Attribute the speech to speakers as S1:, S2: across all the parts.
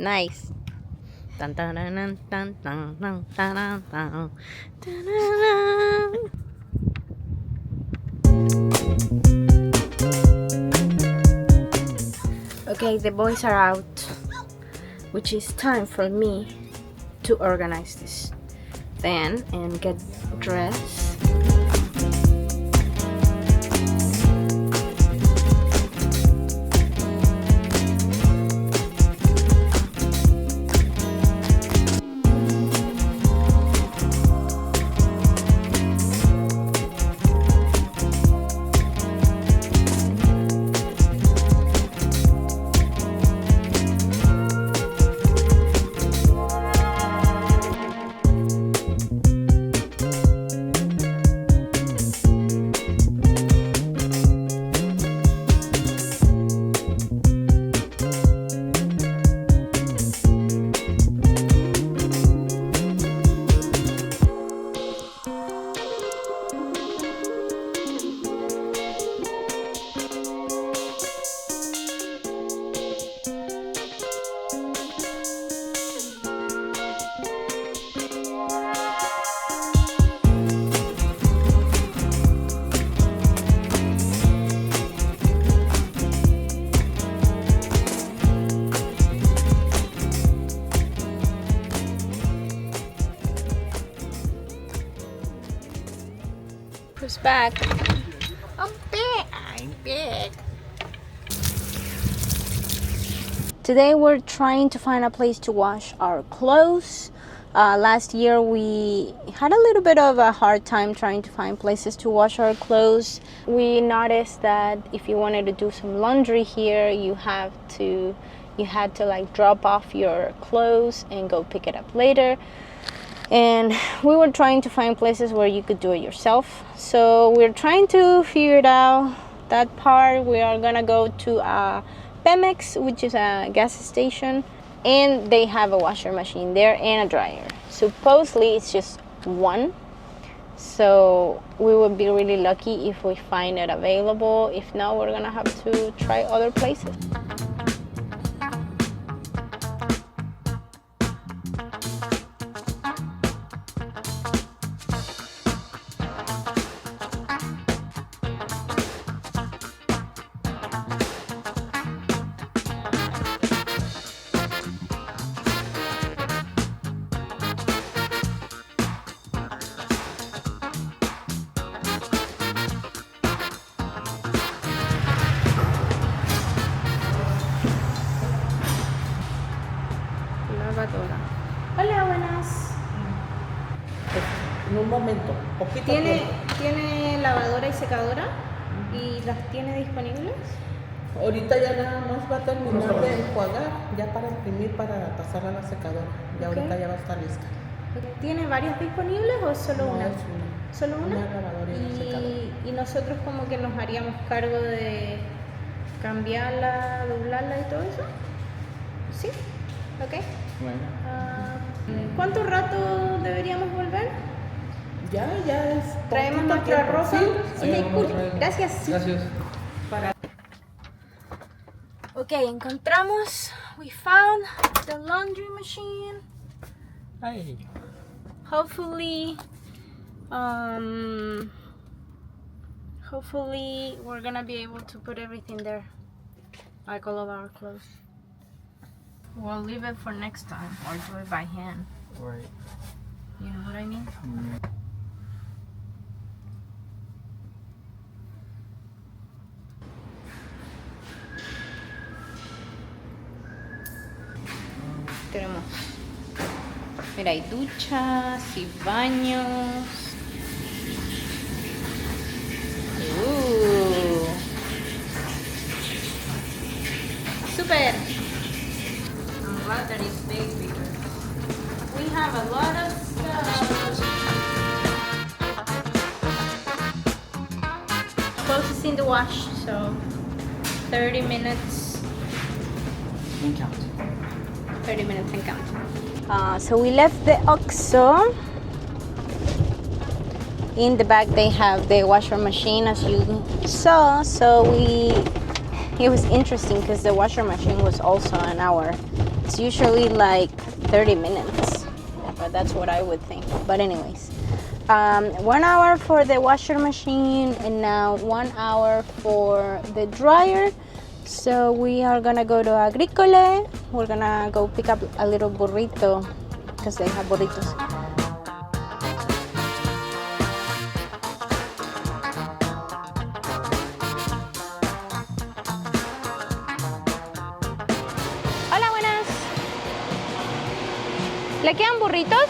S1: Nice. Dun, dun, dun, dun, dun, dun, dun, dun, dun, dun, dun. Okay, the boys are out, which is time for me to organize this then and get dressed. Who's back? I'm big. Today we're trying to find a place to wash our clothes. Last year we had a little bit of a hard time trying to find places to wash our clothes. We noticed that if you wanted to do some laundry here, you had to like drop off your clothes and go pick it up later. And we were trying to find places where you could do it yourself. So we're trying to figure it out, that part. We are gonna go to Pemex, which is a gas station, and they have a washer machine there and a dryer. Supposedly it's just one, so we would be really lucky if we find it available. If not, we're gonna have to try other places. Hola, buenas.
S2: En un momento, poquito
S1: ¿Tiene
S2: tiempo.
S1: lavadora y secadora? ¿Y las tiene disponibles?
S2: Ahorita ya nada más va a terminar de enjuagar, ya para imprimir, para pasar a la secadora. Ya
S1: Ok.
S2: ahorita ya va a estar lista.
S1: ¿Tiene varias disponibles o solo
S2: No,
S1: una?
S2: es una.
S1: ¿Solo una?
S2: Una lavadora y una secadora.
S1: Y nosotros como que nos haríamos cargo de cambiarla, doblarla y todo eso. ¿Sí? Ok.
S2: Bueno.
S1: ¿Cuánto rato deberíamos volver?
S2: Ya es.
S1: ¿Traemos
S2: poquito
S1: nuestra
S2: tiempo.
S1: ropa?
S2: Sí,
S1: Ok, cool. Gracias.
S3: Gracias.
S1: Ok, encontramos. We found the laundry machine.
S3: Hi.
S1: Hopefully we're gonna be able to put everything there, like all of our clothes. We'll leave it for next time or do it by hand.
S3: Right.
S1: You know what I mean? Tenemos, mira, hay duchas y baños. Super. I'm glad that it's big because we have a lot of stuff. Clothes is in the wash, so 30 minutes.
S3: And count.
S1: 30 minutes and count. So we left the OXXO. In the back they have the washer machine, as you saw. So it was interesting because the washer machine was also an hour It's usually like 30 minutes, but that's what I would think. But anyways, 1 hour for the washer machine and now 1 hour for the dryer. So we are gonna go to Agricole. We're gonna go pick up a little burrito because they have burritos. Hola, buenas. ¿Le quedan burritos?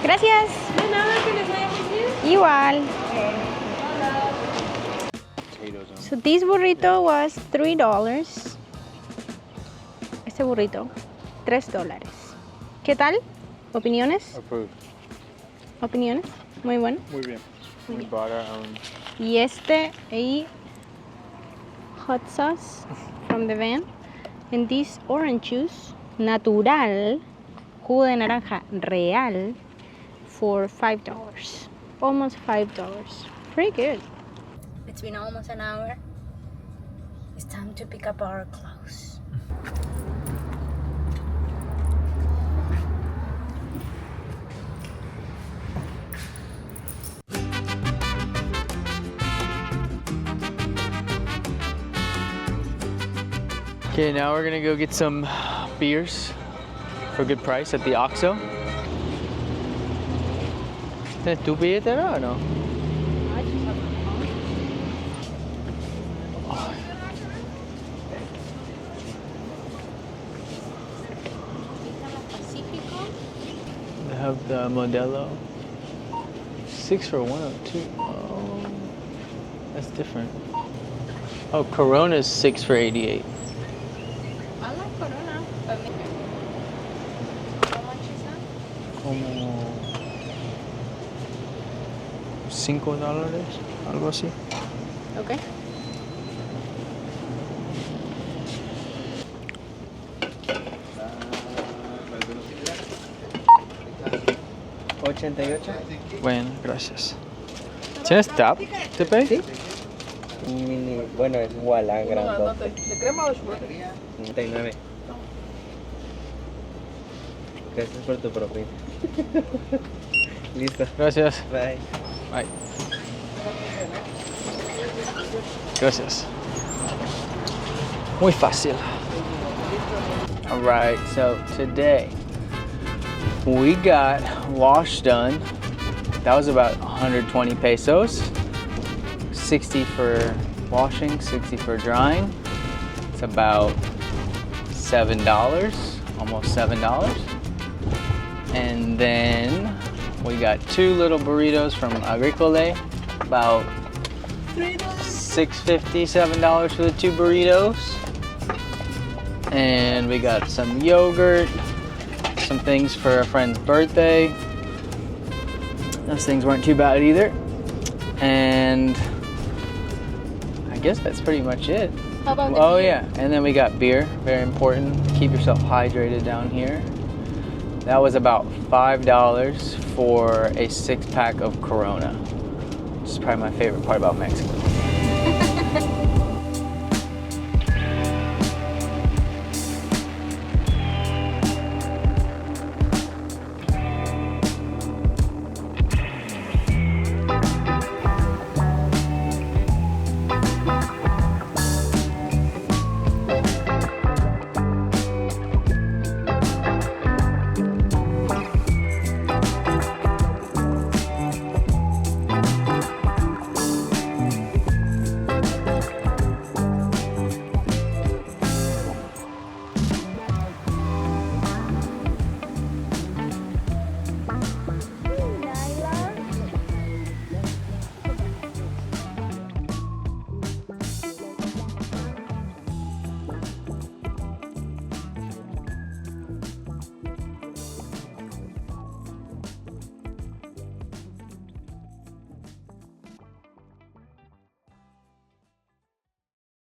S1: Gracias.
S2: De nada, que les vaya muy bien.
S1: Igual. So this burrito was $3. Este burrito, $3. ¿Qué tal? ¿Opiniones?
S4: Approved.
S1: ¿Opiniones? Muy bueno.
S4: Muy bien. We bought our own.
S1: Y este y hot sauce from the van. And this orange juice natural, jugo de naranja real, for $5. Almost $5. Pretty good. It's been almost an hour. It's time to pick up our clothes.
S3: Okay, now we're gonna go get some beers for a good price at the OXXO. ¿Tienes tu billetera o no? They have the Modelo. 6 for 102. Oh, that's different. Oh, Corona's 6 for 88.
S1: I like Corona, but maybe. How much is that?
S3: Como $5, algo así.
S1: Okay.
S3: Bueno, gracias. ¿Tienes tap to pay?
S5: Sí. Mini, bueno, es Walla grandote.
S2: ¿De crema o de chocolate?
S5: 39. Gracias por tu propina. Listo.
S3: Gracias.
S5: Bye.
S3: Bye. Gracias. Muy fácil. All right, so today we got wash done. That was about 120 pesos. 60 for washing, 60 for drying. It's about $7, almost $7. And then we got 2 little burritos from Agricole, about $6.50, $7 for the 2 burritos. And we got some yogurt, some things for a friend's birthday. Those things weren't too bad either. And I guess that's pretty much it.
S1: How about the
S3: Oh
S1: beer?
S3: yeah, and then we got beer, very important. Keep yourself hydrated down here. That was about $5 for a 6-pack of Corona. Which is probably my favorite part about Mexico.